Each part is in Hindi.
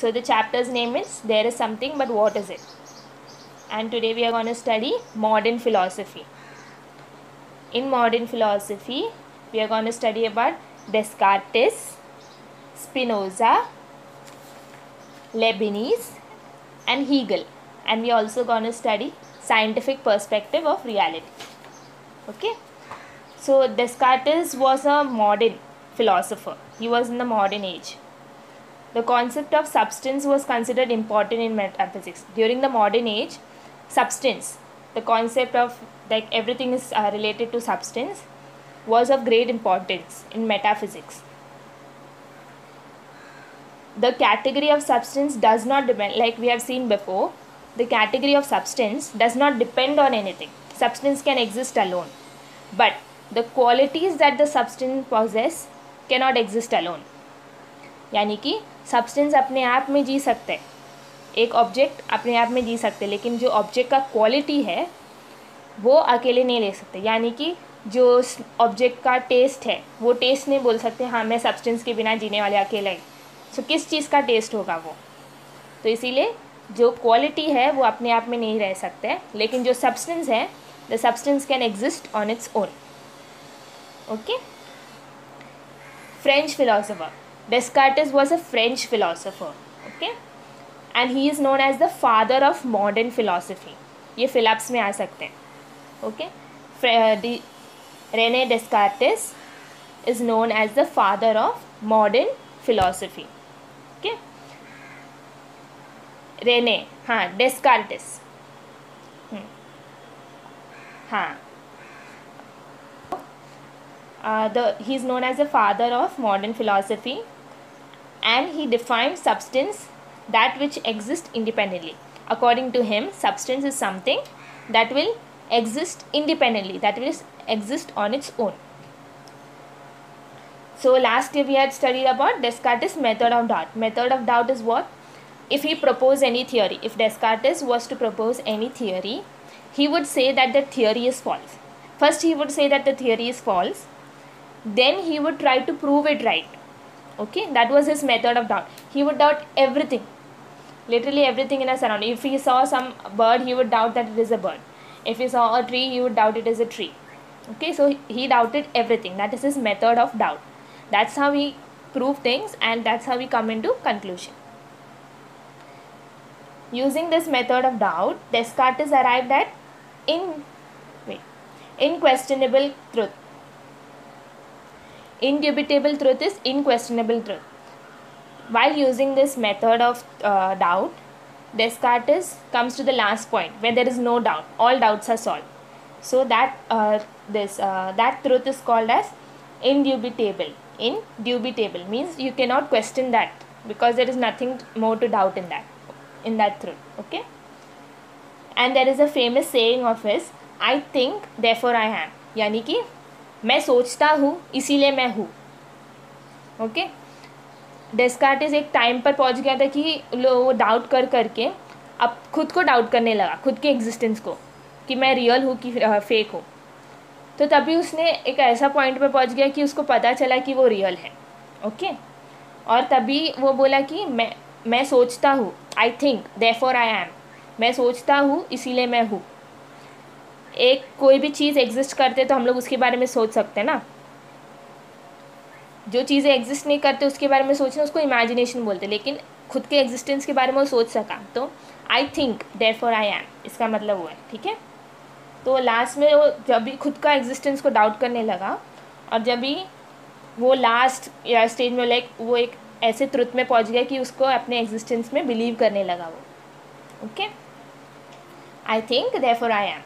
So the chapter's name is There is Something, but what is it? And today we are going to study modern philosophy. In modern philosophy, we are going to study about Descartes, Spinoza, Leibniz, and Hegel. And we are also going to study scientific perspective of reality. Okay. So Descartes was a modern philosopher. He was in the modern age. The concept of substance was considered important in metaphysics. During the modern age, substance, the concept of like everything is related to substance, was of great importance in metaphysics. The category of substance does not depend, like we have seen before, the category of substance does not depend on anything. Substance can exist alone. But the qualities that the substance possess cannot exist alone. यानी कि सब्सटेंस अपने आप में जी सकते हैं, एक ऑब्जेक्ट अपने आप में जी सकते हैं, लेकिन जो ऑब्जेक्ट का क्वालिटी है वो अकेले नहीं ले सकते. यानी कि जो ऑब्जेक्ट का टेस्ट है वो टेस्ट नहीं बोल सकते हाँ मैं सब्सटेंस के बिना जीने वाले अकेले ही. सो किस चीज़ का टेस्ट होगा वो. तो इसीलिए जो क्वालिटी है वो अपने आप में नहीं रह सकते, लेकिन जो सब्सटेंस है the substance can exist on its own. Okay. French philosopher Descartes was a French philosopher, okay, and he is known as the father of modern philosophy. ये फिलिप्स में आ सकते हैं. Okay, René Descartes is known as the father of modern philosophy. Okay, René, हाँ, Descartes, हाँ, he is known as the father of modern philosophy. And he defined substance that which exists independently. According to him, substance is something that will exist independently, that will exist on its own. So last year we had studied about Descartes' method of doubt. Method of doubt is what? If he proposed any theory, if Descartes was to propose any theory, he would say that the theory is false. First he would say that the theory is false, then he would try to prove it right. Okay, that was his method of doubt. He would doubt everything, literally everything in a surrounding. If he saw some bird, he would doubt that it is a bird. If he saw a tree, he would doubt it is a tree. Okay, so he doubted everything. That is his method of doubt. That's how he proved things, and that's how we come into conclusion. Using this method of doubt, Descartes arrived at inquestionable truth. Indubitable truth is inquestionable truth. While using this method of doubt, Descartes comes to the last point where there is no doubt. All doubts are solved. So that that truth is called as indubitable. Indubitable means you cannot question that because there is nothing more to doubt in that truth. Okay. And there is a famous saying of his, I think therefore I am. यानी कि मैं सोचता हूँ इसीलिए मैं हूँ. ओके. डेस्कार्टेस एक टाइम पर पहुँच गया था कि वो डाउट कर करके अब खुद को डाउट करने लगा, खुद के एग्जिस्टेंस को, कि मैं रियल हूँ कि फेक हूँ. तो तभी उसने एक ऐसा पॉइंट पर पहुँच गया कि उसको पता चला कि वो रियल है. ओके. और तभी वो बोला कि मैं सोचता हूँ, I think therefore I am. मैं सोचता हूँ इसीलिए मैं हूँ. एक कोई भी चीज़ एग्जिस्ट करते तो हम लोग उसके बारे में सोच सकते हैं ना. जो चीज़ें एग्जिस्ट नहीं करते उसके बारे में सोचना उसको इमेजिनेशन बोलते, लेकिन खुद के एग्जिस्टेंस के बारे में वो सोच सका. तो I think therefore I am, इसका मतलब वो है. ठीक है. तो लास्ट में वो जब भी खुद का एग्जिस्टेंस को डाउट करने लगा और जब भी वो लास्ट या स्टेज में लाइक वो एक ऐसे ट्रुथ में पहुंच गया कि उसको अपने एग्जिस्टेंस में बिलीव करने लगा वो. Okay. I think therefore I am.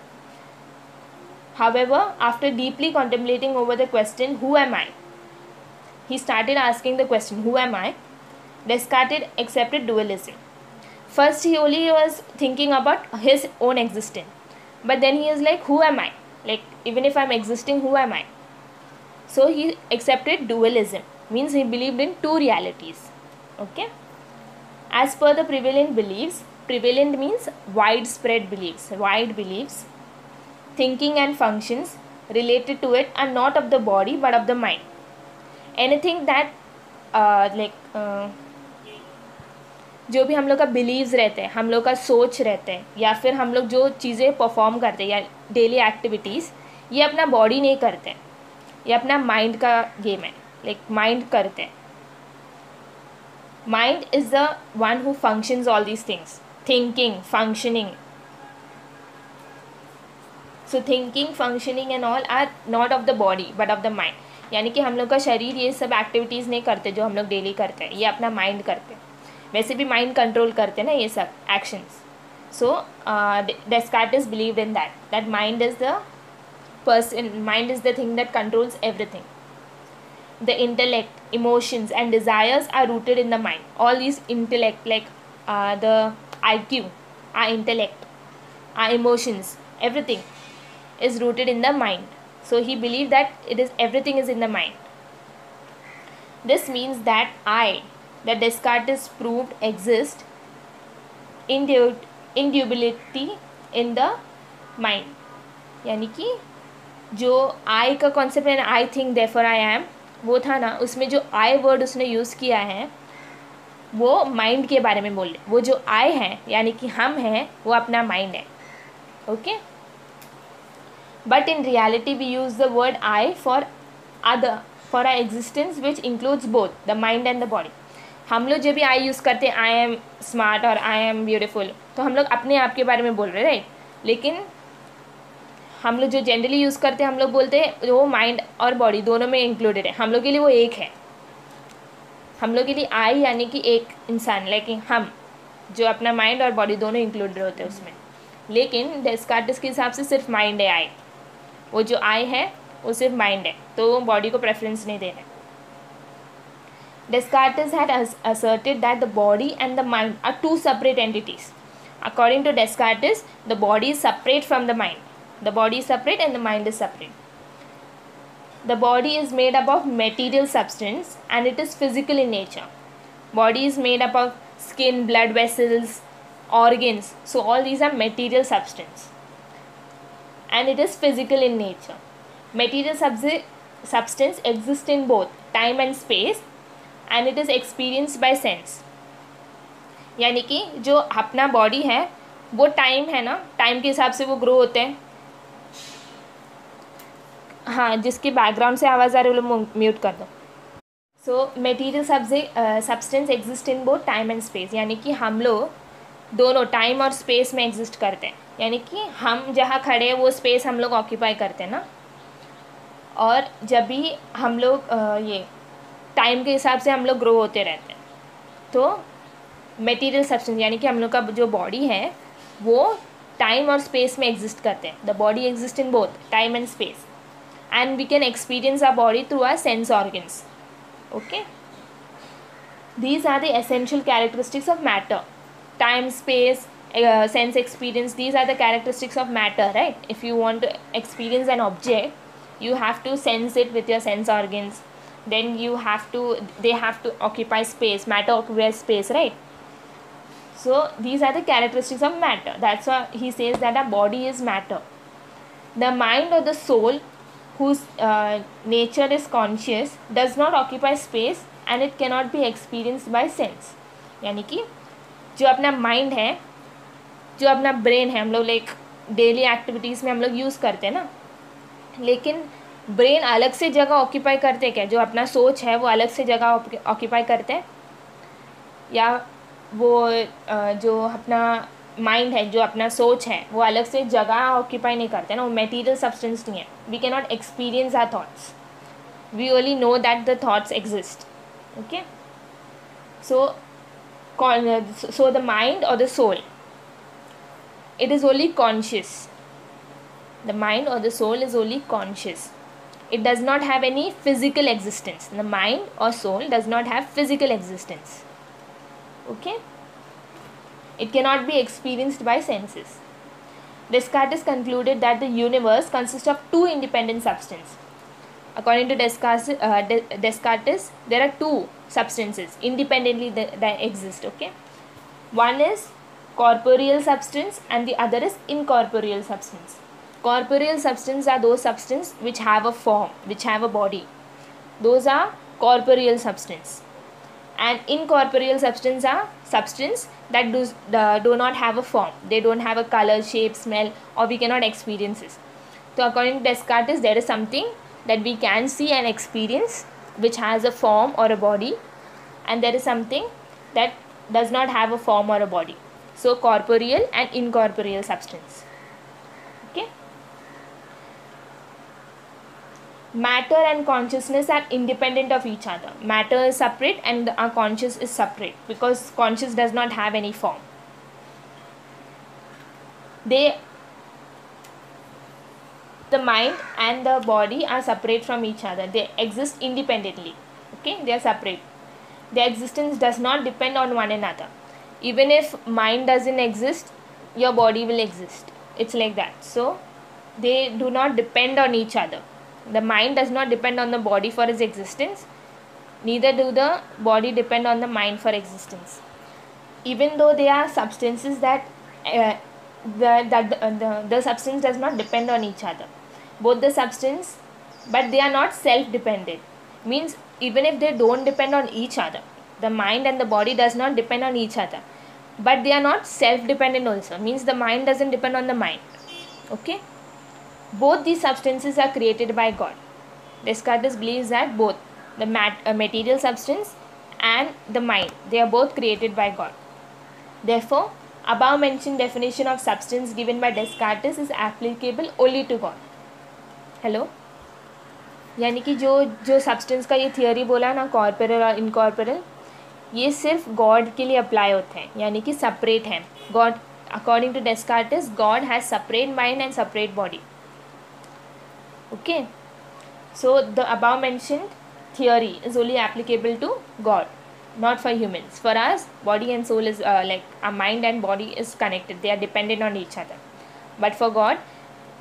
However, after deeply contemplating over the question, who am I? He started asking the question, who am I? Descartes accepted dualism. First, he only was thinking about his own existence. But then he is like, who am I? Like, even if I'm existing, who am I? So, he accepted dualism. Means he believed in two realities. Okay? As per the prevalent beliefs, prevalent means widespread beliefs, wide beliefs. Thinking and functions related to it are not of the body but of the mind. Anything that जो भी हम लोग का बिलीव्स रहते हैं, हम लोग का सोच रहते हैं, या फिर हम लोग जो चीज़ें परफॉर्म करते हैं या डेली एक्टिविटीज़, ये अपना बॉडी नहीं करते हैं, ये अपना माइंड का गेम है, लाइक माइंड करते हैं. Mind is the one who functions all these things, thinking, functioning. So thinking, functioning and all are not of the body but of the mind. यानी कि हम लोग का शरीर ये सब एक्टिविटीज़ नहीं करते जो हम लोग डेली करते हैं, ये अपना माइंड करते हैं. वैसे भी माइंड कंट्रोल करते हैं ना ये सब actions. So Descartes believed in that mind is the person, mind is the thing that controls everything. The intellect, emotions and desires are rooted in the mind. All these intellect, like the IQ, our intellect, our emotions, everything is rooted in the mind. So he believed that everything is in the mind. This means that Descartes proved exist indubitably in the mind. यानी कि जो आई का कॉन्सेप्ट है ना, I think therefore I am, वो था ना, उसमें जो आई वर्ड उसने यूज़ किया है वो माइंड के बारे में बोले. वो जो आई है यानी कि हम हैं, वो अपना माइंड है. Okay, but in reality we use the word I for our existence which includes both the mind and the body. हम लोग जब भी आई यूज़ करते हैं, आई एम स्मार्ट और आई एम ब्यूटिफुल, तो हम लोग अपने आप के बारे में बोल रहे हैं, राइट. लेकिन हम लोग जो जनरली यूज़ करते हैं, हम लोग बोलते हैं वो माइंड और बॉडी दोनों में इंक्लूडेड है. हम लोग के लिए वो एक है. हम लोग के लिए आई यानी कि एक इंसान, लेकिन हम जो अपना माइंड और बॉडी दोनों इंक्लूडेड होते हैं उसमें. लेकिन डेस्कार्टिस के हिसाब से सिर्फ माइंड है आई. वो जो आई है वो सिर्फ माइंड है, तो वो बॉडी को प्रेफरेंस नहीं दे रहे. Descartes had asserted that the body and the mind are two separate entities. According to Descartes, the body is separate from the mind. The body is separate and the mind is separate. The body is made up of material substance and it is physical in nature. Body is made up of skin, blood vessels, organs. So all these are material substance. And it is physical in nature. Material substance exists in both time and space and it is experienced by sense. यानी कि जो अपना बॉडी है वो टाइम है ना, टाइम के हिसाब से वो ग्रो होते हैं. हाँ, जिसकी बैकग्राउंड से आवाज़ आ रही है वो लोग म्यूट कर दो. So material substance exist in both time and space. यानी कि हम लोग दोनों टाइम और स्पेस में एग्जिस्ट करते हैं. यानी कि हम जहाँ खड़े हैं वो स्पेस हम लोग ऑक्यूपाई करते हैं ना. और जब भी हम लोग ये टाइम के हिसाब से हम लोग ग्रो होते रहते हैं, तो मेटीरियल सब्सटेंस यानी कि हम लोग का जो बॉडी है वो टाइम और स्पेस में एग्जिस्ट करते हैं. The body exist in both time and space and we can experience our body through our sense organs. Okay, these are the essential characteristics of matter. Time, space, sense experience, these are the characteristics of matter, right? If you want to experience an object, you have to sense it with your sense organs. Then they have to occupy space. Matter occupies space, right? So these are the characteristics of matter. That's why he says that our body is matter. The mind or the soul, whose nature is conscious, does not occupy space and it cannot be experienced by sense. यानी कि जो अपना माइंड है, जो अपना ब्रेन है, हम लोग लाइक डेली एक्टिविटीज़ में हम लोग यूज़ करते हैं ना, लेकिन ब्रेन अलग से जगह ऑक्यूपाई करते हैं क्या? जो अपना सोच है वो अलग से जगह ऑक्यूपाई करते हैं, या वो जो अपना माइंड है, जो अपना सोच है, वो अलग से जगह ऑक्यूपाई नहीं करते ना. वो मटेरियल सब्सटेंस नहीं है. We can not experience our thoughts. We only know that the thoughts exist. Okay, so the mind or the soul, it is only conscious. The mind or the soul is only conscious. It does not have any physical existence. The mind or soul does not have physical existence. Okay, it cannot be experienced by senses. Descartes concluded that the universe consists of two independent substances. According to Descartes, there are two substances independently that exist. Okay, one is corporeal substance and the other is incorporeal substance. Corporeal substance are those substances which have a form, which have a body. Those are corporeal substance. And incorporeal substances are substance that do not have a form. They don't have a color, shape, smell, or we cannot experience it. So according to Descartes, there is something that we can see and experience which has a form or a body, and there is something that does not have a form or a body. So corporeal and incorporeal substance. Okay. Matter and consciousness are independent of each other. Matter is separate and our conscious is separate because conscious does not have any form. The mind and the body are separate from each other. They exist independently. Okay, they are separate. Their existence does not depend on one another. Even if mind doesn't exist, your body will exist. It's like that. So they do not depend on each other. The mind does not depend on the body for its existence. Neither do the body depend on the mind for existence. Even though they are substances that the substance does not depend on each other. Both the substance, but they are not self-dependent. Means even if they don't depend on each other, the mind and the body does not depend on each other, but they are not self-dependent also. Means the mind doesn't depend on the mind. Okay. Both these substances are created by God. Descartes believes that both the material substance and the mind, they are both created by God. Therefore, above mentioned definition of substance given by Descartes is applicable only to God. Hello, यानी कि जो सब्सटेंस का ये थियोरी बोला ना, कॉर्पोरल और इनकॉर्पोरल, ये सिर्फ गॉड के लिए अप्लाई होते हैं, यानी कि सेपरेट हैं. God, according to Descartes, God has separate mind and separate body. Okay, so the above mentioned theory is only applicable to God, not for humans. For us, body and soul is like our mind and body is connected. They are dependent on each other. But for God,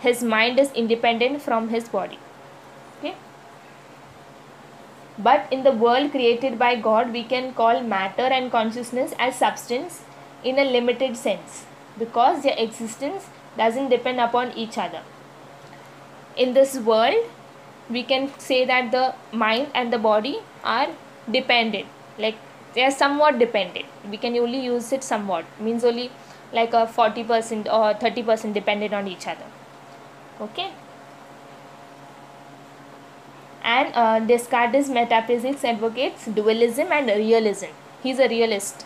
his mind is independent from his body. Okay. But in the world created by God, we can call matter and consciousness as substance in a limited sense because their existence doesn't depend upon each other. In this world, we can say that the mind and the body are dependent, like they are somewhat dependent. We can only use it somewhat, means only like a 40% or 30% dependent on each other. Okay. And Descartes' metaphysics advocates dualism and realism. He's a realist.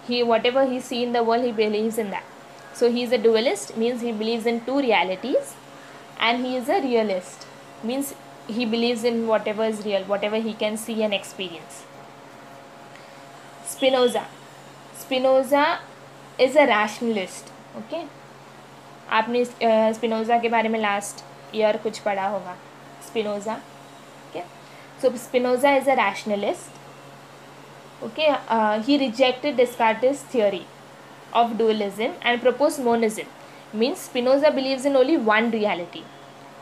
Whatever he sees in the world, he believes in that. So he is a dualist, means he believes in two realities, and he is a realist, means he believes in whatever is real, whatever he can see and experience. Spinoza is a rationalist. Okay, आपने स्पिनोजा के बारे में लास्ट ईयर कुछ पढ़ा होगा. Spinoza. Okay, so Spinoza is a rationalist. Okay, he rejected Descartes' theory of dualism and proposed monism. Means Spinoza believes in only one reality,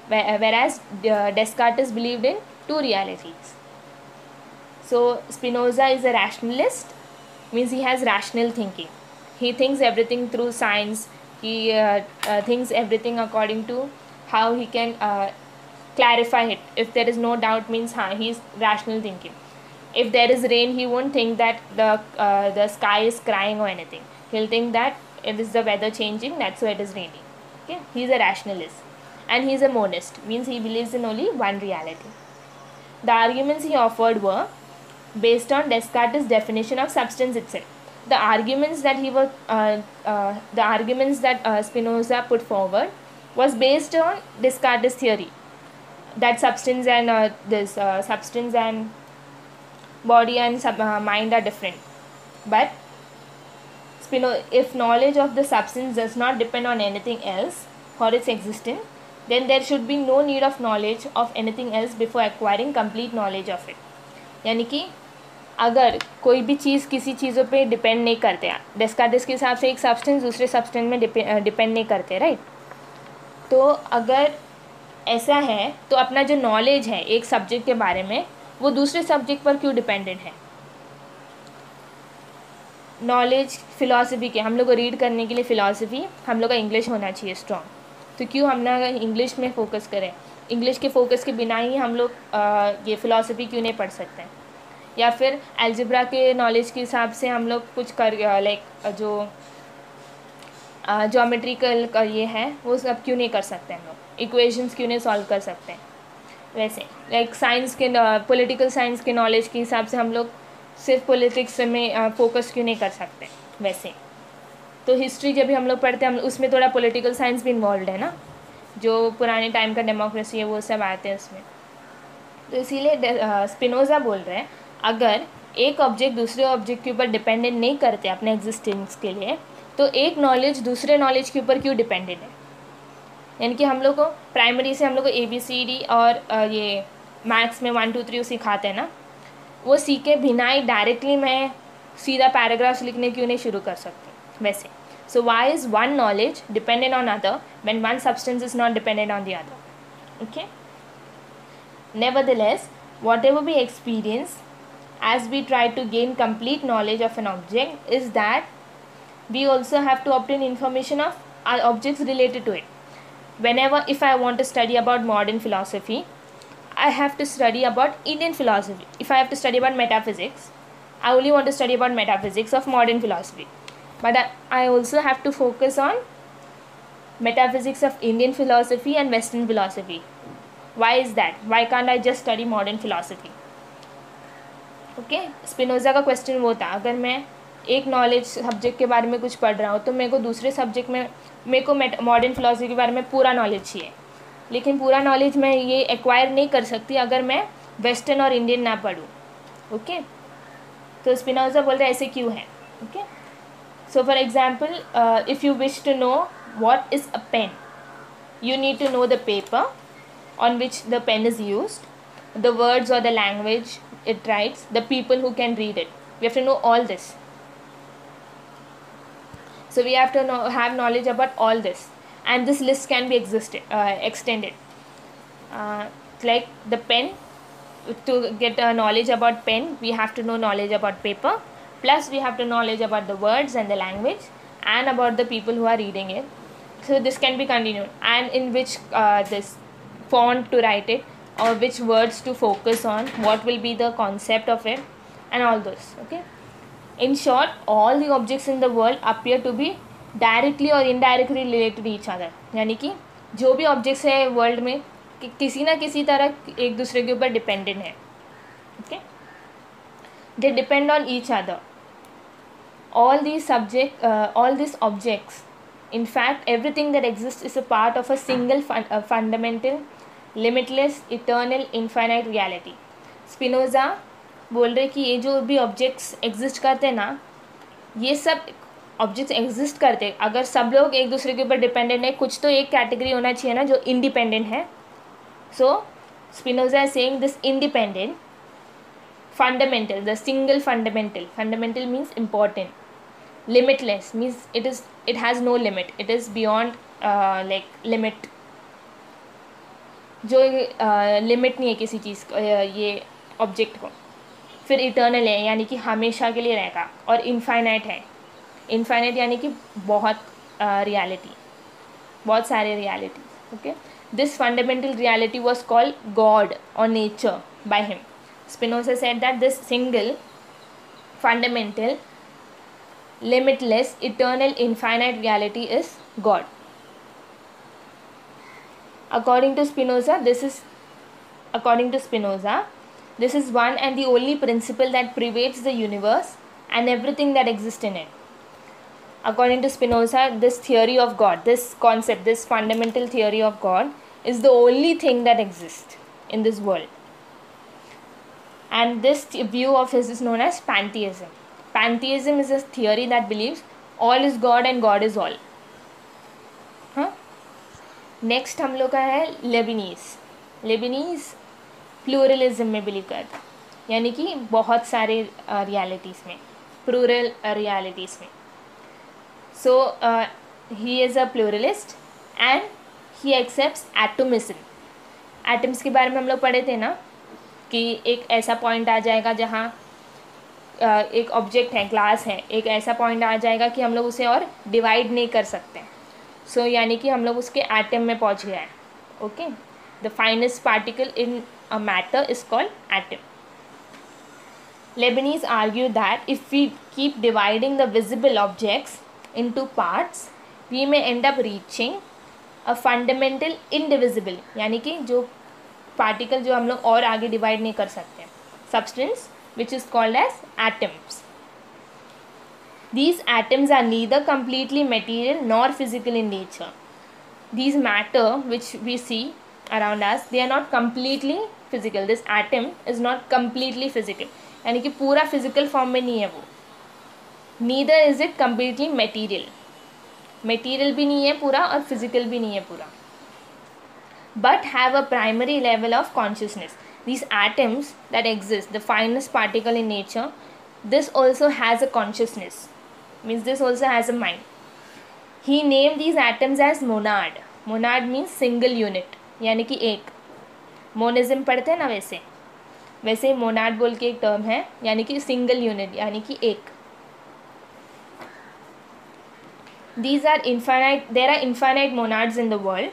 whereas Descartes believed in two realities. So Spinoza is a rationalist, means he has rational thinking. He thinks everything through science. He thinks everything according to how he can clarify it. If there is no doubt, means he is rational thinking. If there is rain, he won't think that the sky is crying or anything. He'll think that it is the weather changing, that's why it is raining. Okay, he is a rationalist. And he is a monist, means he believes in only one reality. The arguments he offered were based on Descartes' definition of substance itself. The arguments that Spinoza put forward was based on Descartes' theory that substance and body and mind are different. But if knowledge of the substance does not depend on anything else for its existence, then there should be no need of knowledge of anything else before acquiring complete knowledge of it. यानी कि अगर कोई भी चीज़ किसी चीज़ों पे डिपेंड नहीं करते, डेस्कार्टेस के हिसाब से एक सब्सटेंस दूसरे सब्सटेंस में डिपेंड नहीं करते, राइट. तो अगर ऐसा है तो अपना जो नॉलेज है एक सब्जेक्ट के बारे में, वो दूसरे सब्जेक्ट पर क्यों डिपेंडेंट है. नॉलेज फ़िलासफ़ी के, हम लोग को रीड करने के लिए फ़िलासफ़ी हम लोग का इंग्लिश होना चाहिए स्ट्रॉन्ग. तो क्यों हम ना इंग्लिश में फ़ोकस करें. इंग्लिश के फ़ोकस के बिना ही हम लोग ये फ़िलासफ़ी क्यों नहीं पढ़ सकते हैं. या फिर अलजेब्रा के नॉलेज के हिसाब से हम लोग कुछ कर लाइक जो ज्योमेट्रिकल का ये है वो सब क्यों नहीं कर सकते हम लोग, इक्वेशंस क्यों नहीं सॉल्व कर सकते हैं। वैसे लाइक साइंस के पॉलिटिकल साइंस के नॉलेज के हिसाब से हम लोग सिर्फ पॉलिटिक्स में फोकस क्यों नहीं कर सकते। वैसे तो हिस्ट्री जब भी हम लोग पढ़ते हैं हम उसमें थोड़ा पॉलिटिकल साइंस भी इन्वॉल्व है ना, जो पुराने टाइम का डेमोक्रेसी है वो सब आते हैं उसमें। तो इसीलिए स्पिनोज़ा बोल रहे हैं अगर एक ऑब्जेक्ट दूसरे ऑब्जेक्ट के ऊपर डिपेंडेंट नहीं करते अपने एग्जिस्टेंस के लिए, तो एक नॉलेज दूसरे नॉलेज के ऊपर क्यों डिपेंडेंट है। यानी कि हम लोग को प्राइमरी से हम लोग को ABCD और ये मैथ्स में 1 2 3 सिखाते हैं ना, वो सीखे बिना ही डायरेक्टली मैं सीधा पैराग्राफ्स लिखने क्यों नहीं शुरू कर सकती। वैसे so why is one knowledge dependent on other when one substance is not dependent on the other. Okay, nevertheless whatever we experience as we try to gain complete knowledge of an object is that we also have to obtain information of objects related to it. Whenever if I want to study about modern philosophy, I have to study about Indian philosophy. If I have to study about metaphysics, I only want to study about metaphysics of modern philosophy, but I also have to focus on metaphysics of Indian philosophy and Western philosophy. Why is that? Why can't I just study modern philosophy? Okay, Spinoza का क्वेश्चन वो था अगर मैं एक नॉलेज सब्जेक्ट के बारे में कुछ पढ़ रहा हूँ तो मेरे को दूसरे सब्जेक्ट में मेरे को मॉडर्न फिलोसफी के बारे में पूरा नॉलेज चाहिए, लेकिन पूरा नॉलेज मैं ये एक्वायर नहीं कर सकती अगर मैं वेस्टर्न और इंडियन ना पढूँ। ओके, तो स्पिनोज़ा बोल रहे ऐसे क्यों है। Okay, so for example if you wish to know what is a pen, you need to know the paper on which the pen is used, the words or the language it writes, the people who can read it. We have to know all this. So we have to have knowledge about all this, and this list can be extended. Like the pen, to get knowledge about pen, we have to know knowledge about paper, plus we have to knowledge about the words and the language and about the people who are reading it. So this can be continued, and in which this font to write it, or which words to focus on, what will be the concept of it, and all those. Okay, in short, all the objects in the world appear to be directly or indirectly related to each other. यानी कि जो भी objects है world में किसी ना किसी तरह एक दूसरे के ऊपर dependent है. Okay, they depend on each other. All these objects, in fact everything that exists is a part of a single fundamental, limitless, eternal, infinite reality. Spinoza बोल रहे कि ये जो भी ऑब्जेक्ट्स एग्जिस्ट करते हैं ना, ये सब ऑब्जेक्ट्स एग्जिस्ट करते अगर सब लोग एक दूसरे के ऊपर डिपेंडेंट है, कुछ तो एक कैटेगरी होना चाहिए ना जो इंडिपेंडेंट है. So Spinoza is saying this independent fundamental, the single fundamental means important, limitless means it has no limit, it is beyond like limit, जो लिमिट नहीं है किसी चीज़ ये ऑब्जेक्ट को. फिर इटर्नल है यानी कि हमेशा के लिए रहेगा, और इनफाइनाइट है. इनफाइनाइट यानी कि बहुत रियलिटी, बहुत सारे realities. Okay, this fundamental reality was called God और nature by him. Spinoza said that this single, fundamental, limitless, eternal, infinite reality is God. According to Spinoza, this is one and the only principle that pervades the universe and everything that exists in it. According to Spinoza, this theory of God, this concept, this fundamental theory of God is the only thing that exists in this world. And this view of his is known as pantheism. Pantheism is a theory that believes all is God and God is all. Next हम लोग का है लेबिनीज प्लूरलिज्म में बिलीव करता, यानी कि बहुत सारे रियलिटीज़ में, प्लूरल रियलिटीज़ में. So he is a pluralist and he accepts atomism. Atoms के बारे में हम लोग पढ़े थे ना कि एक ऐसा पॉइंट आ जाएगा जहाँ एक ऑब्जेक्ट है, ग्लास है, एक ऐसा पॉइंट आ जाएगा कि हम लोग उसे और डिवाइड नहीं कर सकते. सो यानी कि हम लोग उसके एटम में पहुँच गए हैं. Okay, the finest particle in a matter is called atom. Leibniz argued that if we keep dividing the visible objects into parts, we may end up reaching a fundamental indivisible, यानी कि जो पार्टिकल जो हम लोग और आगे डिवाइड नहीं कर सकते, substance which is called as atoms. These atoms are neither completely material nor physical in nature. These matter which we see around us, they are not completely physical. This atom is not completely physical, यानी कि पूरा physical form में नहीं है वो. Neither is it completely material. Material भी नहीं है पूरा और physical भी नहीं है पूरा. But have a primary level of consciousness. These atoms that exist, the finest particle in nature, this also has a consciousness. Means this also has a mind. He named these atoms as monad. Monad means single unit, यानी कि एक. मोनिज्म पढ़ते हैं ना, वैसे ही मोनाड बोल के एक टर्म है, यानी कि सिंगल यूनिट, यानी कि एक. These are infinite. There are infinite monads in the world,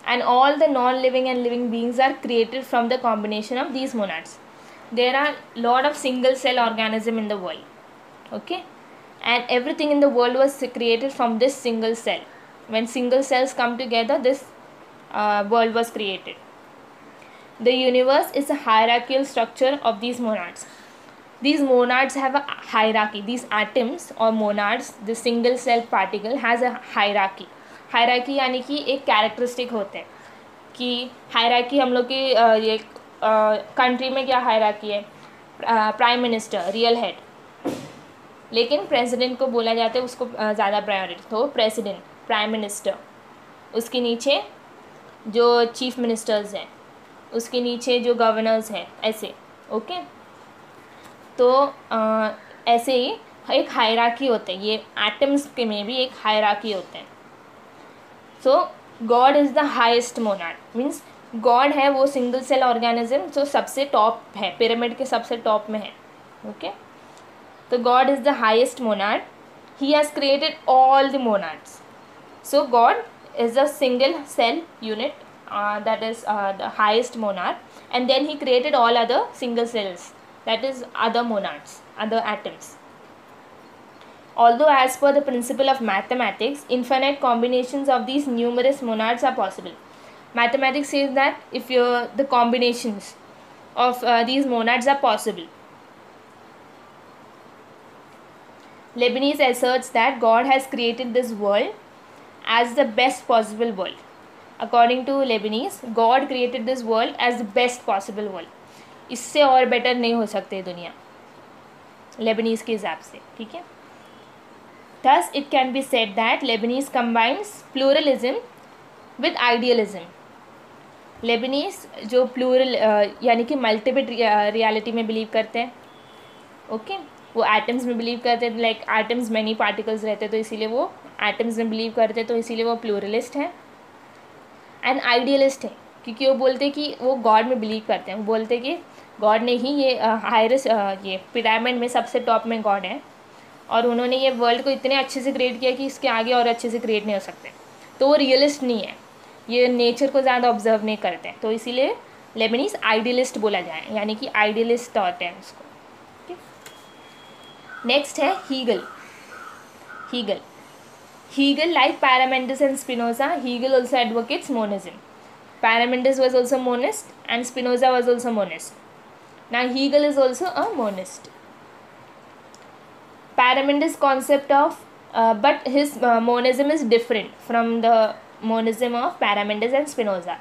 and all the non-living and living beings are created from the combination of these monads. There are lot of single cell organism in the world, okay, and everything in the world was created from this single cell. When single cells come together, this world was created. The universe is a hierarchical structure of these monads. These monads have a hierarchy. These atoms or monads, the single cell particle has a hierarchy. Hierarchy यानी कि एक कैरेक्टरिस्टिक होते हैं कि हायरार्की हम लोग की ये कंट्री में क्या हायरार्की है, प्राइम मिनिस्टर रियल हेड, लेकिन प्रेसिडेंट को बोला जाता है उसको ज़्यादा प्रायोरिटी, तो प्रेसिडेंट प्राइम मिनिस्टर, उसके नीचे जो चीफ मिनिस्टर्स हैं, उसके नीचे जो गवर्नर्स हैं, ऐसे. ओके, तो ऐसे ही एक हायरार्की होते हैं. ये एटम्स के में भी एक हायरार्की होते हैं. So God is the highest monad. Means God है वो सिंगल सेल ऑर्गेनिज्म जो सबसे टॉप है, पिरामिड के सबसे टॉप में है. ओके, तो God is the highest monad. He has created all the monads. So God is a single cell unit, that is the highest monad, and then he created all other single cells, that is other monads, other atoms. Although as per the principle of mathematics, infinite combinations of these numerous monads are possible. Mathematics says that if the combinations of these monads are possible. Leibniz asserts that God has created this world as the best possible world. According to Leibniz, God created this world as the best possible world. इससे और बेटर नहीं हो सकते दुनिया, Leibniz के हिसाब से. ठीक है. Thus it can be said that Leibniz combines pluralism with idealism. Leibniz जो प्लूरल यानी कि मल्टीपल रियलिटी में बिलीव करते हैं. ओके, वो एटम्स में बिलीव करते हैं, लाइक एटम्स मैनी पार्टिकल्स रहते हैं, तो इसीलिए वो एटम्स में बिलीव करते हैं, तो इसीलिए वो प्लूरलिस्ट हैं. एंड आइडियलिस्ट है क्योंकि वो बोलते हैं कि वो गॉड में बिलीव करते हैं. वो बोलते हैं कि गॉड ने ही ये हाईएस्ट ये पिरामिड में सबसे टॉप में गॉड है, और उन्होंने ये वर्ल्ड को इतने अच्छे से क्रिएट किया कि इसके आगे और अच्छे से क्रिएट नहीं हो सकते. तो वो रियलिस्ट नहीं है, ये नेचर को ज़्यादा ऑब्जर्व नहीं करते हैं, तो इसीलिए लेबनीज आइडियलिस्ट बोला जाए, यानी कि आइडियलिस्ट थॉट है उसको. नेक्स्ट है Hegel. Hegel, like Parmenides and Spinoza, Hegel also advocates monism. Parmenides was also monist and Spinoza was also monist. Now Hegel is also a monist. Parmenides' concept of, but his monism is different from the monism of Parmenides and Spinoza.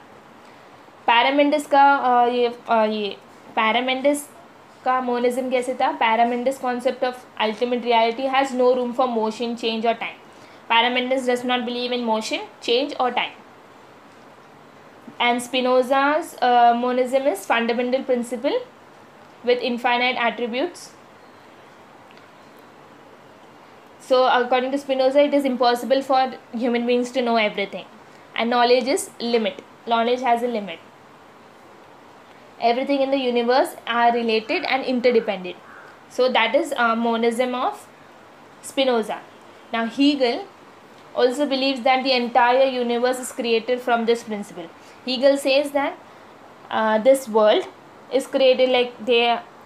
Parmenides का ये Parmenides का monism कैसे था? Parmenides' concept of ultimate reality has no room for motion, change or time. Parmenides does not believe in motion, change or time. And Spinoza's monism is fundamental principle with infinite attributes. So according to Spinoza, it is impossible for human beings to know everything, and knowledge is limit. Knowledge has a limit. Everything in the universe are related and interdependent. So that is monism of Spinoza. Now Hegel also believes that the entire universe is created from this principle. Hegel says that this world is created like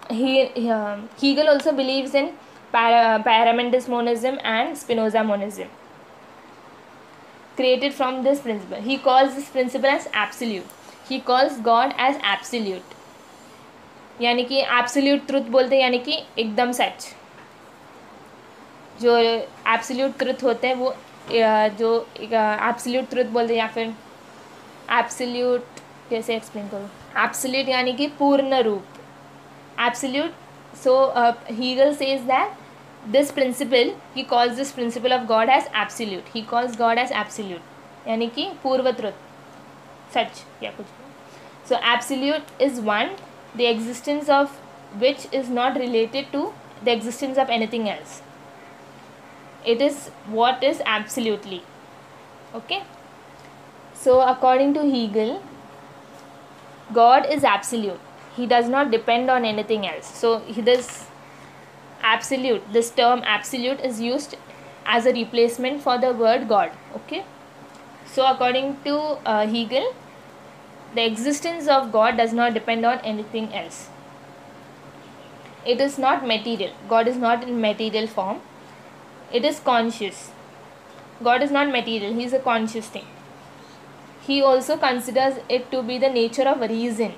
Hegel also believes in paramentus monism and Spinoza monism, created from this principle. He calls this principle as absolute. He calls God as absolute, यानी कि absolute truth बोलते हैं, यानी कि एकदम सच. जो absolute truth होते हैं वो जो absolute truth बोलते हैं, या फिर absolute कैसे explain करूँ. Absolute यानी कि पूर्ण रूप. Absolute. So Hegel says that this principle, he calls this principle of God as absolute. He calls God as absolute, यानी कि पूर्वत्रुत, सच या कुछ. So absolute is one, the existence of which is not related to the existence of anything else. It is what is absolutely. Okay. So according to Hegel, God is absolute. He does not depend on anything else. So this term absolute is used as a replacement for the word God. Okay. So according to Hegel, the existence of God does not depend on anything else. It is not material. God is not in material form. It is conscious. God is not material. He is a conscious thing. He also considers it to be the nature of reason.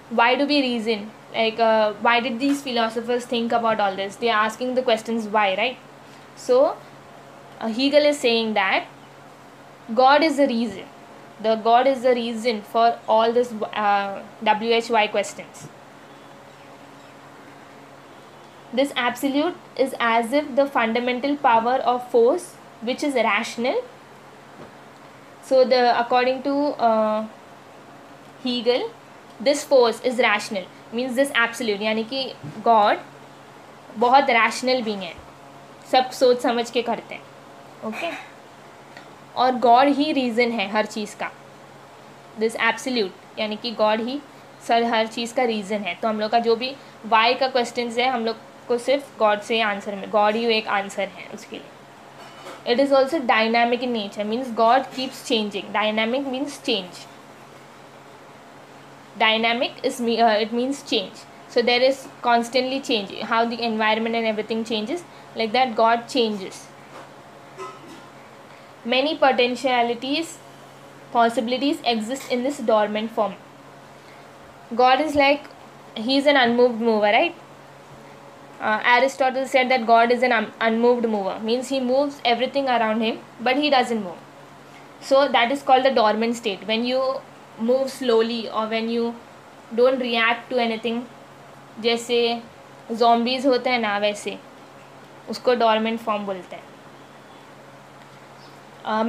Why do we reason? Like, why did these philosophers think about all this? They are asking the questions why, right? So, Hegel is saying that God is the reason. The God is the reason for all this WHY questions. This absolute is as if the fundamental power of force, which is rational. So, according to Hegel, this force is rational. Means this absolute, यानी कि God बहुत rational being है, सब सोच समझ के करते हैं. ओके. और God ही reason है हर चीज़ का. This absolute यानी कि God ही हर चीज़ का reason है. तो हम लोग का जो भी why का questions है, हम लोग को सिर्फ God से आंसर में, God ही एक आंसर है उसके लिए. It is also dynamic in nature. Means God keeps changing. Dynamic means change. Dynamic is it means change. So there is constantly change. How the environment and everything changes, like that God changes. Many possibilities exist in this dormant form. God is like, he is an unmoved mover, right? Aristotle said that God is an unmoved mover. Means he moves everything around him, but he doesn't move. So that is called the dormant state. When you move slowly or when you don't react to anything, जैसे zombies होते हैं ना, वैसे उसको dormant form बोलते हैं.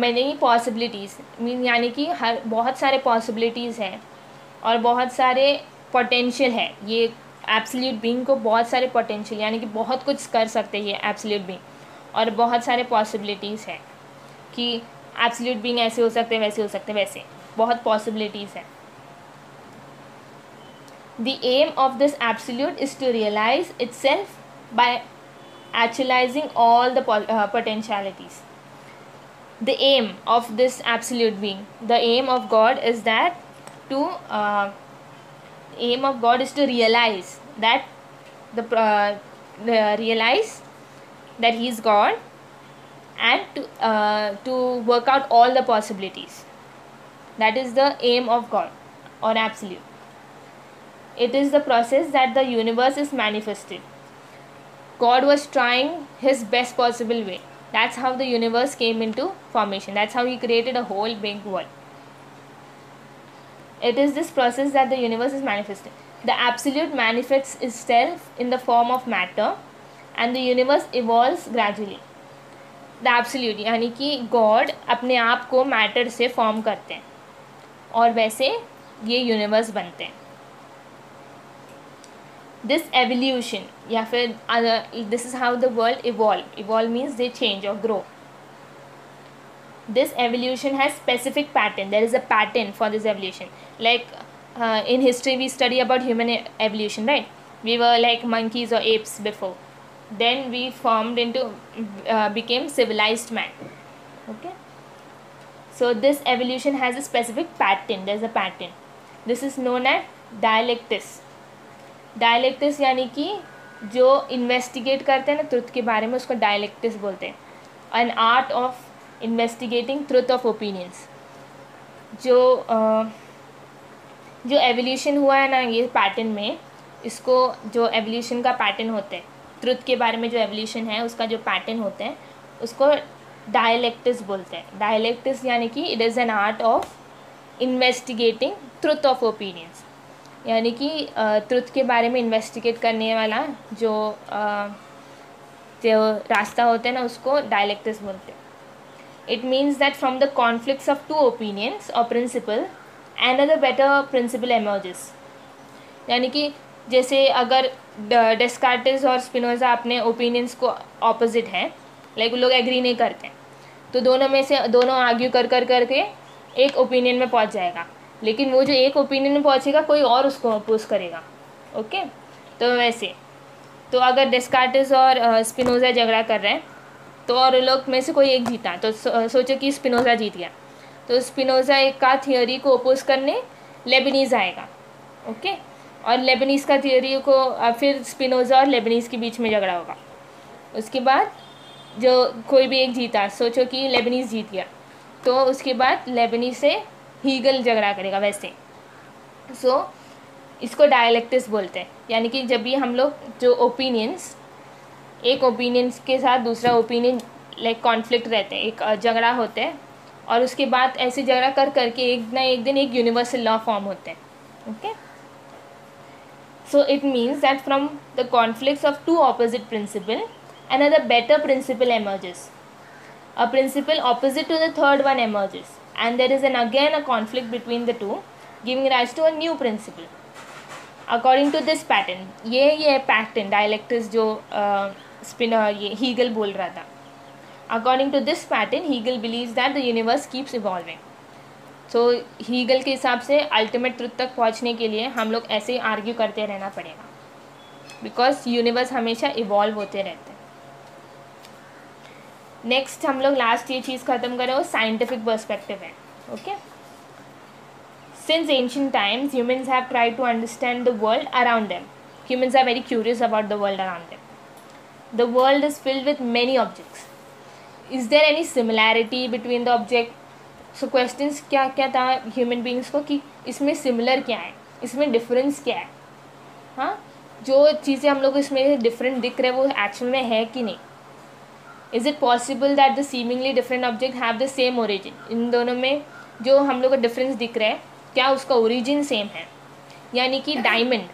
Many possibilities मीन यानी कि हर बहुत सारे possibilities हैं और बहुत सारे potential है. ये एब्सोल्यूट बीइंग को बहुत सारे पोटेंशियल, यानी कि बहुत कुछ कर सकते हैं एब्सोल्यूट बीइंग, और बहुत सारे पॉसिबिलिटीज़ है कि एब्सोल्यूट बीइंग ऐसे हो सकते हैं, वैसे हो सकते हैं, वैसे बहुत पॉसिबिलिटीज़ है. The aim of this absolute is to realise itself by actualizing all the potentialities. The aim of this absolute being, the aim of God is that to aim of God is to realize that realize that he is God, and to work out all the possibilities. That is the aim of God or absolute. It is the process that the universe is manifested. God was trying his best possible way. That's how the universe came into formation. That's how he created a whole big world. It is this process that the universe is manifested. The absolute manifests itself in the form of matter, and the universe evolves gradually. The absolute यानी कि God अपने आप को मैटर से फॉर्म करते हैं और वैसे ये यूनिवर्स बनते हैं. This evolution या फिर this is how the world evolve means they change or grow. This evolution has specific pattern. There is a pattern for this evolution. Like in history we study about human evolution, right? We were like monkeys or apes before, then we formed into became civilized man. Okay, so this evolution has a specific pattern. There's a pattern. This is known as dialectics. डायलेक्टिस यानी कि जो इन्वेस्टिगेट करते हैं ना ट्रुथ के बारे में, उसको डायलेक्टिस बोलते हैं। An art of investigating truth of opinions. जो एवोल्यूशन हुआ है ना ये पैटर्न में, इसको जो एवोल्यूशन का पैटर्न होता है, ट्रुथ के बारे में जो एवोल्यूशन है उसका जो पैटर्न होते हैं, उसको डायलेक्टिस बोलते हैं। डायलेक्टिस यानी कि it is an art of investigating truth of opinions, यानी कि ट्रुथ के बारे में इन्वेस्टिगेट करने वाला जो रास्ता होता है ना, उसको डायलेक्टिस बोलते हैं। It means that from the conflicts of to opinions और principal another better principle emerges। यानी कि जैसे अगर डेस्कार्टेस और स्पिनोजा अपने ओपिनियंस को ऑपोजिट हैं, लाइक वो लोग एग्री नहीं करते, तो दोनों में से दोनों आर्ग्यू कर करके एक ओपिनियन में पहुंच जाएगा, लेकिन वो जो एक ओपिनियन में पहुंचेगा कोई और उसको अपोज करेगा। ओके, तो वैसे तो अगर डेस्कार्टेस और स्पिनोजा झगड़ा कर रहे हैं, तो और लोग में से कोई एक जीता, तो सोचो कि स्पिनोजा जीत गया, तो स्पिनोजा एक का थियोरी को अपोज करने लेबनीज़ आएगा। ओके, और लेबनीज़ का थियोरी को फिर स्पिनोजा और लेबनीज़ के बीच में झगड़ा होगा। उसके बाद जो कोई भी एक जीता, सोचो कि लेबनीज़ जीत गया, तो उसके बाद लेबनीज़ से हीगल झगड़ा करेगा वैसे। इसको डायलेक्टिस बोलते हैं। यानी कि जब भी हम लोग जो ओपिनियंस, एक ओपिनियंस के साथ दूसरा ओपिनियन लाइक कॉन्फ्लिक्ट रहते हैं, एक झगड़ा होते हैं, और उसके बाद ऐसे झगड़ा कर करके एक ना एक दिन एक यूनिवर्सल लॉ फॉर्म होते हैं। Okay, so it means that from the conflicts of two opposite principle another better principle emerges. A principle opposite to the third one emerges, and there is again a conflict between the two, giving rise to a new principle. According to this pattern, ये pattern dialectics जो स्पिनर ये हीगल बोल रहा था, according to this pattern Hegel believes that the universe keeps evolving. So Hegel के हिसाब से अल्टीमेट ट्रुथ तक पहुंचने के लिए हम लोग ऐसे ही आर्ग्यू करते रहना पड़ेगा, बिकॉज यूनिवर्स हमेशा इवॉल्व होते रहते हैं। नेक्स्ट हम लोग लास्ट ये चीज़ ख़त्म करें, वो साइंटिफिक पर्सपेक्टिव है। Okay, since ancient times humans have tried to understand the world around them. Humans are very curious about the world around them. The world is filled with many objects. Is there any similarity between the object? So questions क्या क्या था ह्यूमन बींग्स को कि इसमें सिमिलर क्या है, इसमें डिफरेंस क्या है। हाँ, जो चीज़ें हम लोग इसमें डिफरेंट दिख रहे हैं वो एक्चुअल में है कि नहीं। Is it possible that the seemingly different object have the same origin? इन दोनों में जो हम लोग को डिफरेंस दिख रहा है, क्या उसका ओरिजिन सेम है? यानी कि diamond,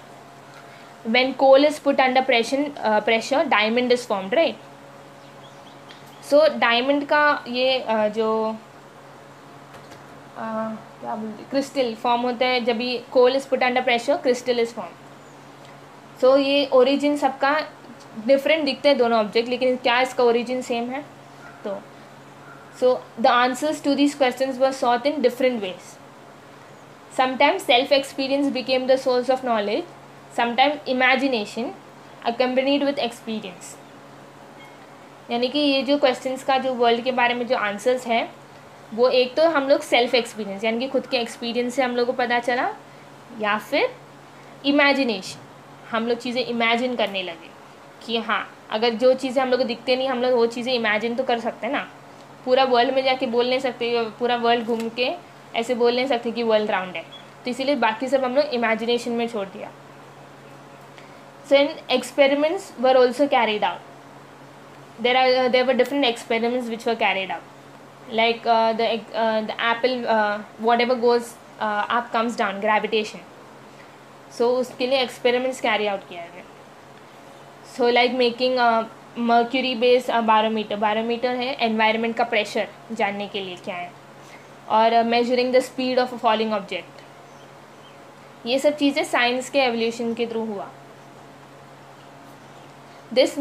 when coal is put under pressure diamond is formed, right. So diamond का ये जो क्या बोलते क्रिस्टल फॉर्म होता है, जब भी coal is put under pressure crystal is form. So ये ओरिजिन सबका डिफरेंट दिखते हैं दोनों ऑब्जेक्ट, लेकिन क्या इसका ओरिजिन सेम है? तो so the answers to these questions were sought in different ways. Sometimes self experience became the source of knowledge, sometimes imagination accompanied with experience. यानी कि ये जो क्वेश्चंस का जो वर्ल्ड के बारे में जो आंसर्स है, वो एक तो हम लोग सेल्फ एक्सपीरियंस यानी कि खुद के एक्सपीरियंस से हम लोग को पता चला, या फिर इमेजिनेशन, हम लोग चीज़ें इमेजिन करने लगे कि हाँ, अगर जो चीज़ें हम लोग को दिखते नहीं, हम लोग वो चीज़ें इमेजिन तो कर सकते हैं ना। पूरा वर्ल्ड में जाके बोल नहीं सकते, पूरा वर्ल्ड घूम के ऐसे बोल नहीं सकते कि वर्ल्ड राउंड है, तो इसीलिए बाकी सब हम लोग इमेजिनेशन में छोड़ दिया। So in experiments were also carried out. there were different experiments which were carried out, like the apple, whatever goes up comes down, gravitation. So उसके लिए experiments carry out किया है। So like making mercury based barometer है environment का pressure जानने के लिए क्या है, और measuring the speed of a falling object। ये सब चीज़ें साइंस के एवोल्यूशन के थ्रू हुआ। This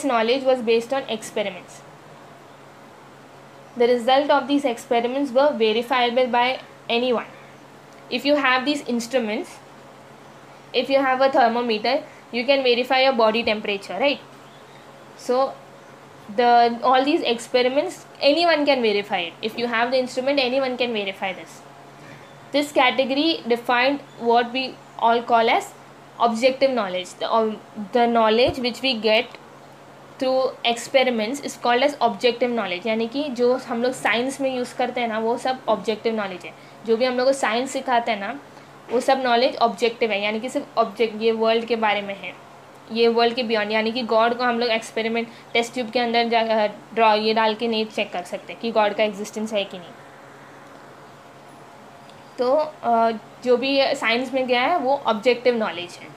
knowledge was based on experiments. The result of these experiments were verifiable by anyone. If you have these instruments, if you have a thermometer, you can verify your body temperature, right? So all these experiments, anyone can verify it. If you have the instrument, anyone can verify this. This category defined what we all call as objective knowledge, the knowledge which we get through experiments is called as objective knowledge, यानी कि जो हम लोग साइंस में यूज़ करते हैं ना वो सब ऑब्जेक्टिव नॉलेज है। जो भी हम लोग को साइंस सिखाते हैं ना वो सब नॉलेज ऑब्जेक्टिव है, यानी कि सिर्फ ऑब्जेक्ट, ये वर्ल्ड के बारे में है, ये वर्ल्ड के बियॉन्ड, यानी कि गॉड को हम लोग एक्सपेरिमेंट टेस्ट ट्यूब के अंदर जा ड्रॉ ये डाल के नहीं चेक कर सकते कि गॉड का एग्जिस्टेंस है कि नहीं। तो जो भी साइंस में गया है वो ऑब्जेक्टिव नॉलेज है।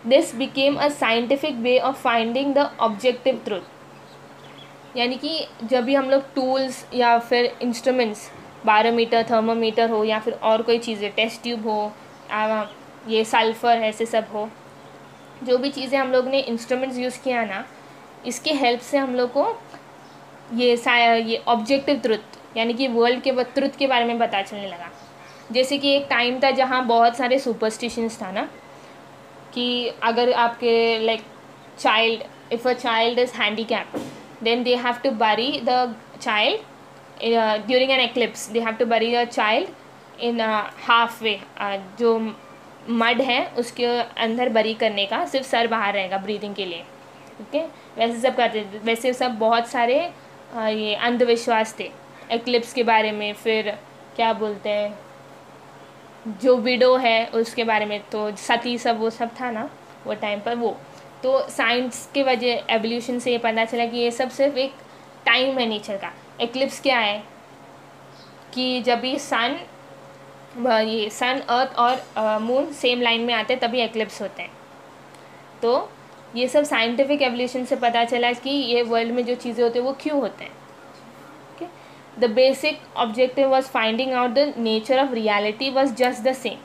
This became a scientific way of finding the objective truth, यानी कि जब भी हम लोग टूल्स या फिर इंस्ट्रूमेंट्स, बारोमीटर, थर्मोमीटर हो या फिर और कोई चीज़ें, टेस्ट ट्यूब हो, ये सल्फ़र ऐसे सब हो, जो भी चीज़ें हम लोग ने इंस्ट्रूमेंट्स यूज़ किया ना, इसके हेल्प से हम लोग को ये ऑब्जेक्टिव ट्रुथ यानी कि वर्ल्ड के ट्रुथ के बारे में पता चलने लगा। जैसे कि एक टाइम था जहाँ बहुत सारे सुपरस्टिशंस था ना, कि अगर आपके like child, if a child is handicapped then they have to bury the child during an eclipse, they have to bury a child in halfway, जो मड है उसके अंदर बरी करने का, सिर्फ सर बाहर रहेगा ब्रीदिंग के लिए। ओके, वैसे सब करते थे, वैसे सब बहुत सारे ये अंधविश्वास थे एक्लिप्स के बारे में। फिर क्या बोलते हैं, जो विडो है उसके बारे में, तो सती सब वो सब था ना वो टाइम पर। वो तो साइंस के वजह एवोल्यूशन से ये पता चला कि ये सब सिर्फ एक टाइम है नेचर का। एक्लिप्स क्या है कि जब भी सन अर्थ और मून सेम लाइन में आते हैं तभी एक्लिप्स होते हैं। तो ये सब साइंटिफिक एवोल्यूशन से पता चला कि ये वर्ल्ड में जो चीज़ें होती हैं वो क्यों होते हैं। Okay, the basic objective was finding out the nature of reality was just the same.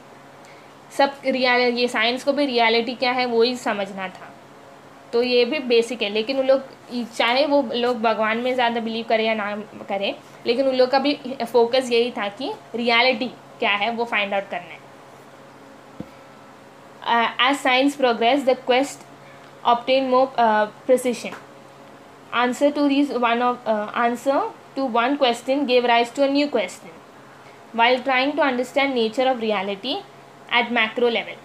सब ये साइंस को भी रियलिटी क्या है वो ही समझना था, तो ये भी बेसिक है। लेकिन उन लोग चाहे वो लोग भगवान में ज़्यादा बिलीव करें या ना करें, लेकिन उन लोग का भी फोकस यही था कि रियलिटी क्या है वो फाइंड आउट करना है। As science progress the quest obtain more precision. Answer to one question gave rise to a new question while trying to understand nature of reality at macro level.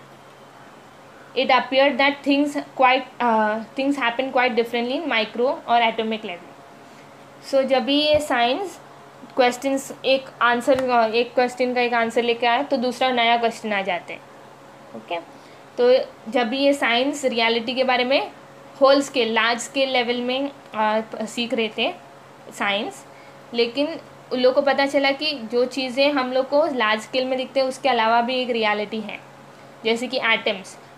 It appeared that things happen quite differently in micro or atomic level. So जब भी ये साइंस क्वेश्चंस एक क्वेश्चन का एक आंसर लेके आए तो दूसरा नया क्वेश्चन आ जाते हैं। ओके, तो जब भी ये साइंस रियलिटी के बारे में whole scale, large scale level में सीख रहे थे साइंस, लेकिन उन लोग को पता चला कि जो चीज़ें हम लोग को लार्ज स्केल में दिखते हैं उसके अलावा भी एक रियलिटी है। जैसे कि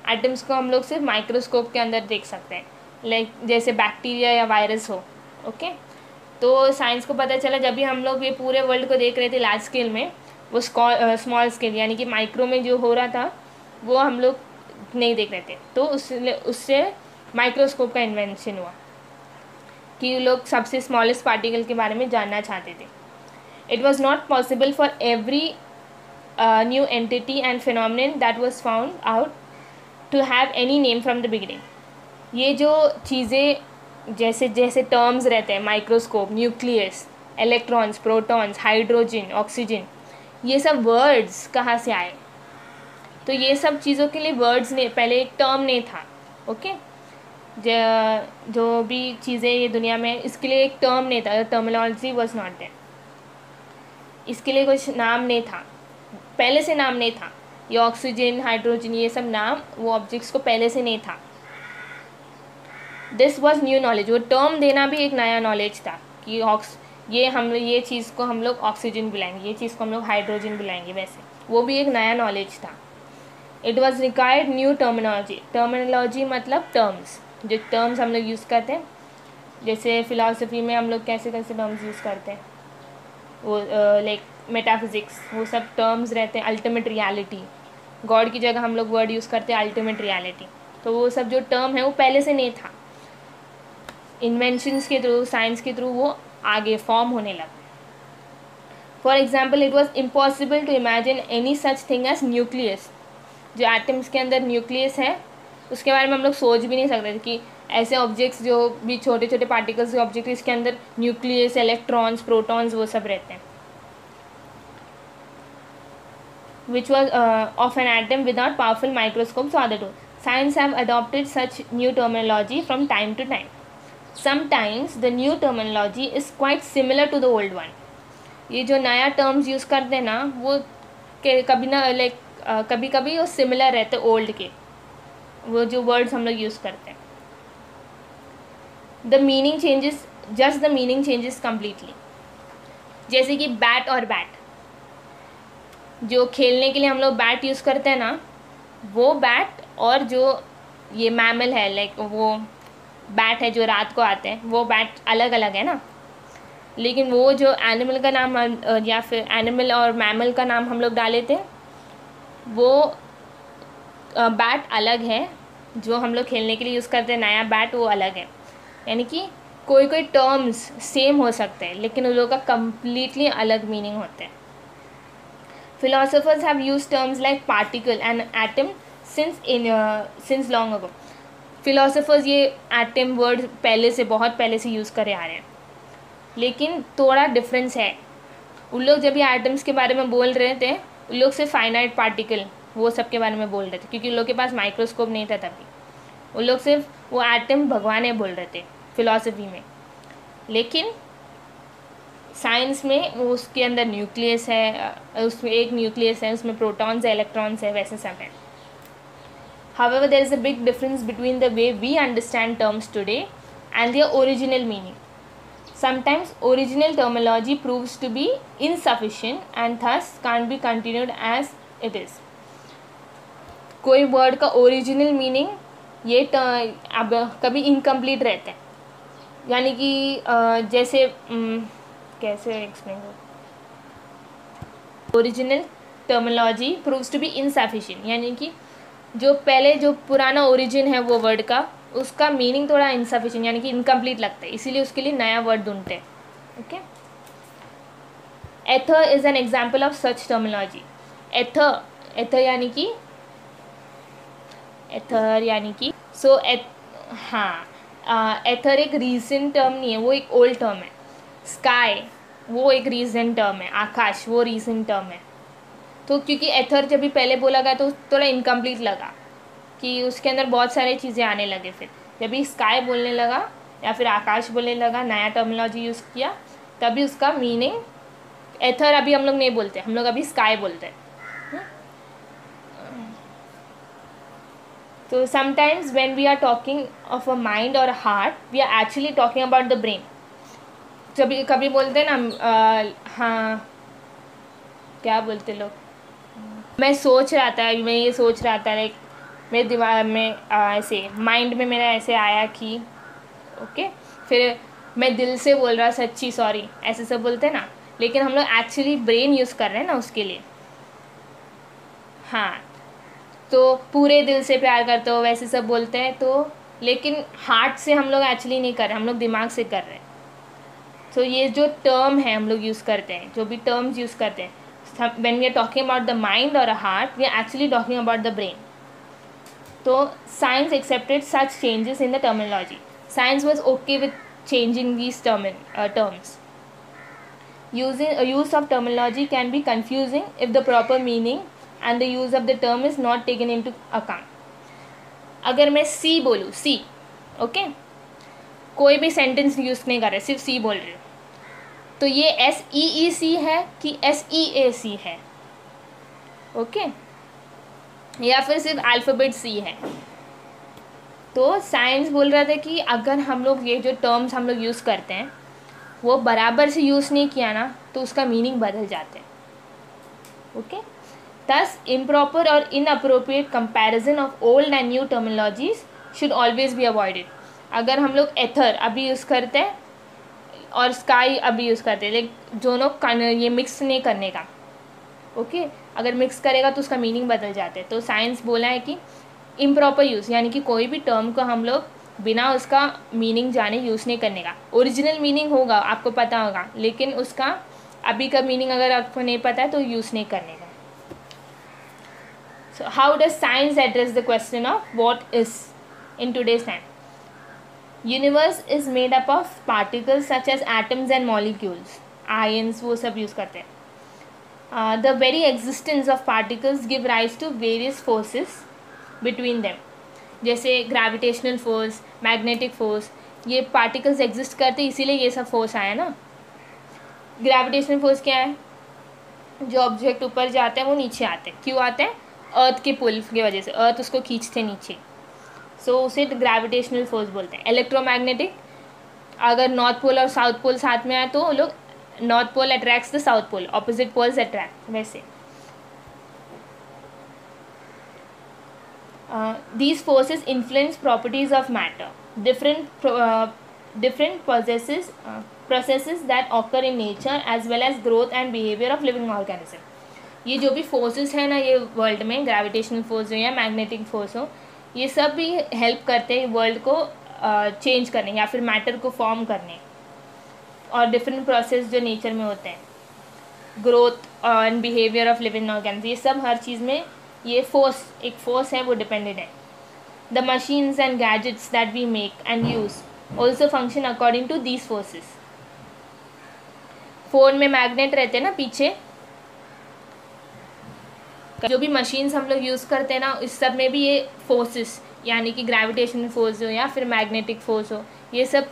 एटम्स को हम लोग सिर्फ माइक्रोस्कोप के अंदर देख सकते हैं, लाइक जैसे बैक्टीरिया या वायरस हो। ओके, तो साइंस को पता चला जब भी हम लोग ये पूरे वर्ल्ड को देख रहे थे लार्ज स्केल में, वो स्मॉल स्केल यानी कि माइक्रो में जो हो रहा था वो हम लोग नहीं देख रहे थे। तो उससे माइक्रोस्कोप का इन्वेंशन हुआ कि लोग सबसे स्मॉलेस्ट पार्टिकल के बारे में जानना चाहते थे। It was not possible for every new entity and phenomenon that was found out to have any name from the beginning. ये जो चीज़ें जैसे जैसे टर्म्स रहते हैं, microscope, nucleus, electrons, protons, hydrogen, oxygen, ये सब वर्ड्स कहाँ से आए? तो ये सब चीज़ों के लिए वर्ड्स ने पहले एक टर्म नहीं था। ओके, जो भी चीज़ें ये दुनिया में, इसके लिए एक टर्म नहीं था, टर्मिनोलॉजी वॉज नॉट देयर, इसके लिए कुछ नाम नहीं था, पहले से नाम नहीं था। ये ऑक्सीजन, हाइड्रोजन, ये सब नाम वो ऑब्जेक्ट्स को पहले से नहीं था। दिस वॉज न्यू नॉलेज, वो टर्म देना भी एक नया नॉलेज था कि ये चीज़ को हम लोग ऑक्सीजन बुलाएंगे, ये चीज़ को हम लोग हाइड्रोजन बुलाएंगे, वैसे वो भी एक नया नॉलेज था। It was required new terminology मतलब टर्म्स, जो टर्म्स हम लोग यूज़ करते हैं, जैसे फ़िलासफ़ी में हम लोग कैसे कैसे टर्म्स यूज़ करते हैं, वो लाइक मेटाफिज़िक्स, वो सब टर्म्स रहते हैं। अल्टीमेट रियलिटी, गॉड की जगह हम लोग वर्ड यूज़ करते हैं अल्टीमेट रियलिटी, तो वो सब जो टर्म है वो पहले से नहीं था। इन्वेंशंस के थ्रू, साइंस के थ्रू वो आगे फॉर्म होने लगा। For example, it was impossible to imagine any such thing as nucleus. जो एटम्स के अंदर न्यूक्लियस है उसके बारे में हम लोग सोच भी नहीं सकते थे कि ऐसे ऑब्जेक्ट्स, जो भी छोटे छोटे पार्टिकल्स के ऑब्जेक्ट, इसके अंदर न्यूक्लियस, इलेक्ट्रॉन्स, प्रोटॉन्स वो सब रहते हैं। which was of an atom without powerful microscopes or other tools. Science have adopted such new terminology from time to time. Sometimes the new terminology is quite similar to the old one. ये जो नया टर्म्स यूज़ करते हैं ना वो कभी ना लाइक कभी कभी वो सिमिलर रहते ओल्ड के, वो जो वर्ड्स हम लोग यूज़ करते हैं. The meaning changes, just the meaning changes completely. जैसे कि बैट और बैट, जो खेलने के लिए हम लोग बैट यूज़ करते हैं ना, वो बैट और जो ये मैमल है लाइक वो बैट है जो रात को आते हैं, वो बैट अलग अलग है ना. लेकिन वो जो एनिमल का नाम या फिर एनिमल और मैमल का नाम हम लोग डाले थे, वो बैट अलग है. जो हम लोग खेलने के लिए यूज़ करते हैं नया बैट, वो अलग है. यानी कि कोई कोई टर्म्स सेम हो सकते हैं लेकिन उन लोगों का कम्प्लीटली अलग मीनिंग होते हैं. Philosophers have use terms like particle and atom since long ago. Philosophers ये एटम वर्ड पहले से, बहुत पहले से यूज़ करे आ रहे हैं, लेकिन थोड़ा डिफरेंस है. उन लोग जब ये एटम्स के बारे में बोल रहे थे, उन लोग सिर्फ फाइनाइट पार्टिकल वो सब के बारे में बोल रहे थे, क्योंकि उन लोग के पास माइक्रोस्कोप नहीं था तभी. उन लोग सिर्फ वो एटम भगवान है बोल रहे थे फिलॉसफी में. लेकिन साइंस में वो उसके अंदर न्यूक्लियस है, उसमें एक न्यूक्लियस है, उसमें प्रोटॉन्स है, इलेक्ट्रॉन्स है, वैसे सब है. However, there is a big difference between the way we understand terms today and their original meaning. Sometimes original terminology proves to be insufficient and thus can't be continued as it is. कोई वर्ड का ओरिजिनल मीनिंग ये अब कभी इनकम्प्लीट रहते हैं. यानी कि जैसे कैसे एक्सप्लेन करूँ, original terminology proves to be insufficient. यानी कि जो पहले जो पुराना ओरिजिन है वो वर्ड का, उसका मीनिंग थोड़ा इनसफिशिएंट यानी कि इनकम्प्लीट लगता है, इसीलिए उसके लिए नया वर्ड ढूंढते हैं. Okay. Ether is an example of such terminology. Ether यानी कि एथर एक रीसेंट टर्म नहीं है, वो एक ओल्ड टर्म है. स्काई वो एक रीसेंट टर्म है, आकाश वो रीसेंट टर्म है. तो क्योंकि एथर जब भी पहले बोला गया तो थोड़ा इनकम्प्लीट लगा कि उसके अंदर बहुत सारी चीज़ें आने लगे. फिर जब भी स्काई बोलने लगा या फिर आकाश बोलने लगा, नया टर्मिनोलॉजी यूज़ किया, तभी उसका मीनिंग एथर अभी हम लोग नहीं बोलते, हम लोग अभी स्काई बोलते हैं. तो sometimes when we are talking of a mind और heart, we are actually talking about the brain. कभी कभी बोलते हैं ना, हाँ क्या बोलते लोग, मैं सोच रहा था, मैं ये सोच रहा था, लाइक मेरे दिमाग में ऐसे माइंड में मेरा ऐसे आया कि ओके, फिर मैं दिल से बोल रहा सच्ची सॉरी, ऐसे सब बोलते हैं ना. लेकिन हम लोग एक्चुअली ब्रेन यूज़ कर रहे हैं ना उसके लिए. हाँ, तो पूरे दिल से प्यार करते हो वैसे सब बोलते हैं, तो लेकिन हार्ट से हम लोग एक्चुअली नहीं कर रहे, हम लोग दिमाग से कर रहे हैं. तो ये जो टर्म है हम लोग यूज़ करते हैं, जो भी टर्म्स यूज़ करते हैं, when we are talking about the mind or a heart, we are actually talking about the brain. So science accepted such changes in the terminology. Science was okay with changing these terms. Use of terminology can be confusing if the proper meaning and the use of the term is not taken into account. अगर मैं सी बोलूँ, सी ओके, कोई भी सेंटेंस यूज़ नहीं कर रहे, सिर्फ सी बोल रही हूँ, तो ये SEEC है कि SEAC है. ओके. या फिर सिर्फ अल्फ़ाबेट सी है. तो साइंस बोल रहा था कि अगर हम लोग ये जो टर्म्स हम लोग यूज़ करते हैं वो बराबर से यूज़ नहीं किया ना, तो उसका मीनिंग बदल जाते हैं. ओके. थस इम्प्रॉपर और inappropriate comparison of old and new terminologies should always be avoided. अगर हम लोग एथर अभी यूज़ करते हैं और स्काई अभी यूज़ करते हैं, लेकिन दोनों ये मिक्स नहीं करने का. ओके. अगर मिक्स करेगा तो उसका मीनिंग बदल जाता है. तो साइंस बोला है कि इम्प्रॉपर यूज़, यानी कि कोई भी टर्म को हम लोग बिना उसका मीनिंग जाने यूज़ नहीं करने का. ओरिजिनल मीनिंग होगा, आपको पता होगा, लेकिन उसका अभी का मीनिंग अगर आपको नहीं पता है तो यूज़ नहीं करने का. So how does science address the question of what is in today's time? Universe is made up of particles such as atoms and molecules, ions वो सब यूज़ करते हैं. The very existence of particles give rise to various forces between them. जैसे ग्रेविटेशनल फोर्स, मैग्नेटिक फोर्स, ये पार्टिकल्स एग्जिस्ट करते इसीलिए ये सब फोर्स आया ना. ग्रेविटेशनल फोर्स क्या है? जो ऑब्जेक्ट ऊपर जाते हैं वो नीचे आते हैं. क्यों आते हैं? अर्थ के पुल की वजह से. अर्थ उसको खींचते नीचे, सो उसे ग्रेविटेशनल फोर्स बोलते हैं. इलेक्ट्रोमैग्नेटिक, अगर नॉर्थ पोल और साउथ पोल साथ में आए तो वो लोग, north pole attracts the south pole, opposite poles attract. वैसे these forces influence properties of matter. Different processes that occur in nature as well as growth and behavior of living organism. ये जो भी फोर्सेस है ना ये वर्ल्ड में, ग्रेविटेशनल फोर्स हो या मैग्नेटिक फोर्स हो, ये सब भी हेल्प करते हैं वर्ल्ड को चेंज करने या फिर मैटर को फॉर्म करने. और डिफरेंट प्रोसेस जो नेचर में होते हैं, growth and behaviour of living organism, ये सब हर चीज़ में ये फोर्स, एक फोर्स है वो डिपेंडेड है. The machines and gadgets that we make and use also function according to these forces. Phone में मैग्नेट रहते हैं ना पीछे, जो भी मशीन्स हम लोग यूज़ करते हैं ना, इस सब में भी ये फोर्सेस, यानी कि ग्रेविटेशनल फोर्स हो या फिर मैग्नेटिक फोर्स हो, ये सब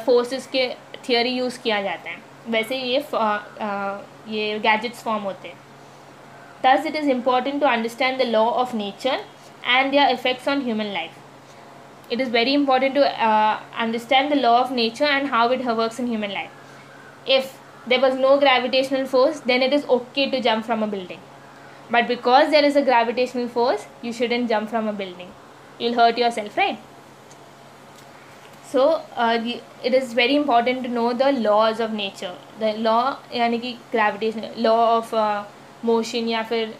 फोर्सेस के थियोरी यूज़ किया जाता है. वैसे ये गैजेट्स फॉर्म होते हैं. Thus, it is important to understand the law of nature and their effects on human life. It is very important to understand the law of nature and how it works in human life. If there was no gravitational force, then it is okay to jump from a building. But because there is a gravitational force, you shouldn't jump from a building. You'll hurt yourself, right? So, it is very important to know the laws of nature. The law, यानी कि gravitation, law of मोशन या फिर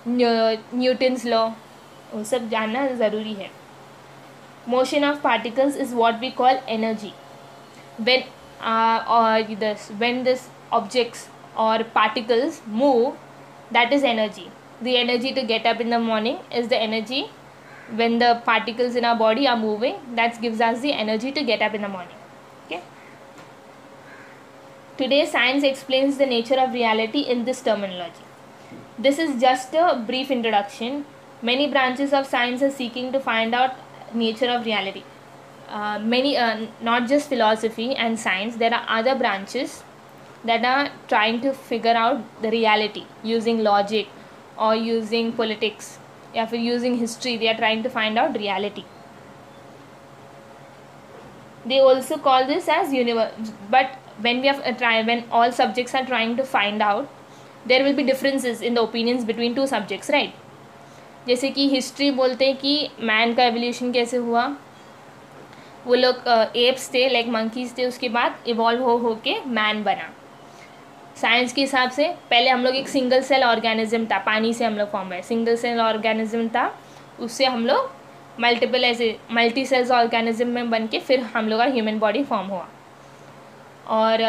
न्यूटन्स लॉ, वो सब जानना ज़रूरी है. Motion of particles is what we call energy. when this objects or particles move, that is energy. The energy to get up in the morning is the energy when the particles in our body are moving. That gives us the energy to get up in the morning. Okay. Today science explains the nature of reality in this terminology. This is just a brief introduction. Many branches of science are seeking to find out nature of reality. Not just philosophy and science, there are other branches that are trying to figure out the reality using logic or using politics या फिर using history. They are trying to find out reality. They also call this as universe. But when all subjects are trying to find out, there will be differences in the opinions between two subjects, right? जैसे कि हिस्ट्री बोलते हैं कि मैन का एवोल्यूशन कैसे हुआ, वो लोग एप्स थे, लाइक मंकीज थे, उसके बाद इवॉल्व हो के मैन बना. साइंस के हिसाब से पहले हम लोग एक सिंगल सेल ऑर्गेनिज्म था, पानी से हम लोग फॉर्म हुए, सिंगल सेल ऑर्गेनिज्म था, उससे हम लोग मल्टीपल ऐसे मल्टी सेल्स ऑर्गेनिज्म में बन के फिर हम लोग का ह्यूमन बॉडी फॉर्म हुआ. और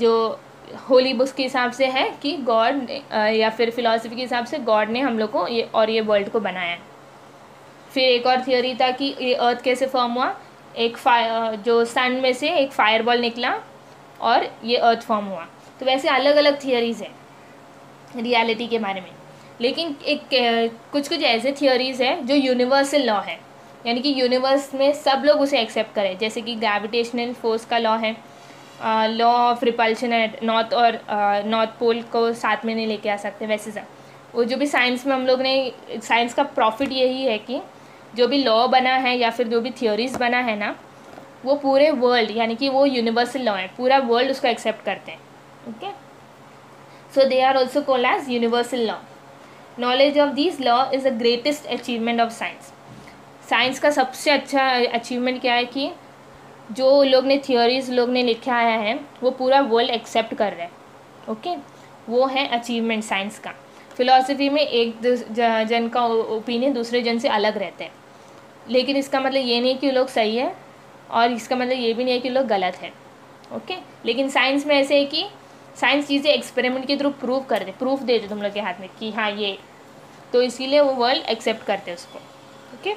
जो होली बुक्स के हिसाब से है कि गॉड या फिर फिलॉसफी के हिसाब से गॉड ने हम लोग को ये वर्ल्ड को बनाया. फिर एक और थियोरी था कि ये अर्थ कैसे फॉर्म हुआ, एक जो सन में से एक फायरबॉल निकला और ये अर्थ फॉर्म हुआ. तो वैसे अलग अलग थियोरीज़ हैं रियलिटी के बारे में. लेकिन कुछ ऐसे थियोरीज़ है जो यूनिवर्सल लॉ है, यानी कि यूनिवर्स में सब लोग उसे एक्सेप्ट करें. जैसे कि ग्रेविटेशनल फोर्स का लॉ है, लॉ ऑफ रिपल्शन है, नॉर्थ पोल को साथ में नहीं लेके आ सकते. वैसे सब वो जो भी साइंस में हम लोग ने, साइंस का प्रॉफिट यही है कि जो भी लॉ बना है या फिर जो भी थियोरीज़ बना है ना, वो पूरे वर्ल्ड, यानी कि वो यूनिवर्सल लॉ है, पूरा वर्ल्ड उसको एक्सेप्ट करते हैं. Okay, so they are also called as universal law. Knowledge of this law is the greatest achievement of science. Science का सबसे अच्छा अचीवमेंट क्या है कि जो लोग ने थियोरीज लोग ने लिखा है वो पूरा वर्ल्ड एक्सेप्ट कर रहे हैं. ओके, वो है अचीवमेंट साइंस का. फिलॉसफी में एक जन का ओपिनियन दूसरे जन से अलग रहता है, लेकिन इसका मतलब ये नहीं कि लोग सही है और इसका मतलब ये भी नहीं है कि लोग गलत है. ओके, लेकिन साइंस में ऐसे है कि साइंस चीज़ें एक्सपेरिमेंट के थ्रू प्रूफ देते तुम लोग के हाथ में कि हाँ ये, तो इसीलिए वो वर्ल्ड एक्सेप्ट करते हैं उसको. ओके.